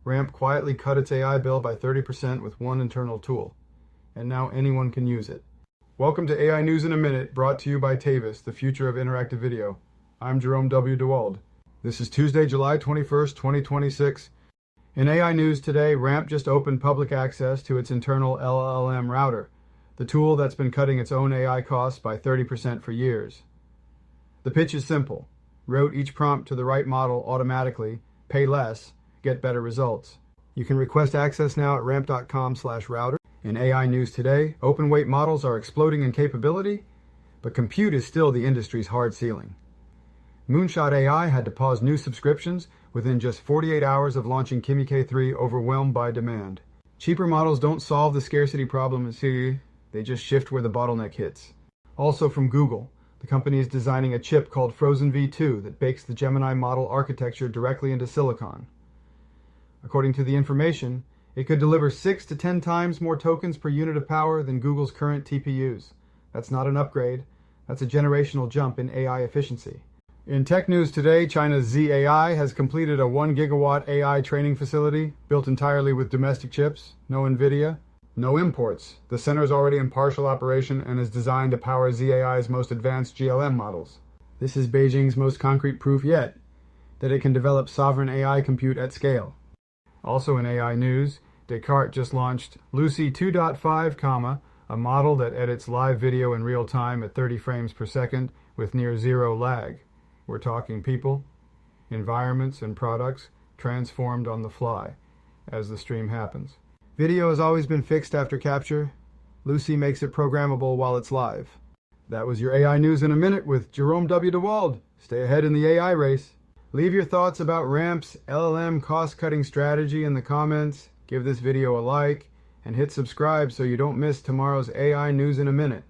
Ramp quietly cut its AI bill by 30% with one internal tool, and now anyone can use it. Welcome to AI News in a Minute, brought to you by Tavis, the future of interactive video. I'm Jerome W. DeWald. This is Tuesday, July 21st, 2026. In AI News today, Ramp just opened public access to its internal LLM router, the tool that's been cutting its own AI costs by 30% for years. The pitch is simple. Route each prompt to the right model automatically, pay less, get better results. You can request access now at ramp.com/router. In AI News today, open weight models are exploding in capability, but compute is still the industry's hard ceiling. Moonshot AI had to pause new subscriptions within just 48 hours of launching Kimi K3, overwhelmed by demand. Cheaper models don't solve the scarcity problem, they just shift where the bottleneck hits. Also from Google, the company is designing a chip called Frozen V2 that bakes the Gemini model architecture directly into silicon. According to the information, it could deliver 6 to 10 times more tokens per unit of power than Google's current TPUs. That's not an upgrade, that's a generational jump in AI efficiency. In tech news today, China's ZAI has completed a 1 gigawatt AI training facility built entirely with domestic chips, no NVIDIA, no imports. The center is already in partial operation and is designed to power ZAI's most advanced GLM models. This is Beijing's most concrete proof yet that it can develop sovereign AI compute at scale. Also in AI news, Decart just launched Lucy 2.5, a model that edits live video in real time at 30 frames per second with near zero lag. We're talking people, environments, and products transformed on the fly as the stream happens. Video has always been fixed after capture. Lucy makes it programmable while it's live. That was your AI News in a Minute with Jerome W. DeWald. Stay ahead in the AI race. Leave your thoughts about Ramp's LLM cost-cutting strategy in the comments, give this video a like, and hit subscribe so you don't miss tomorrow's AI News in a Minute.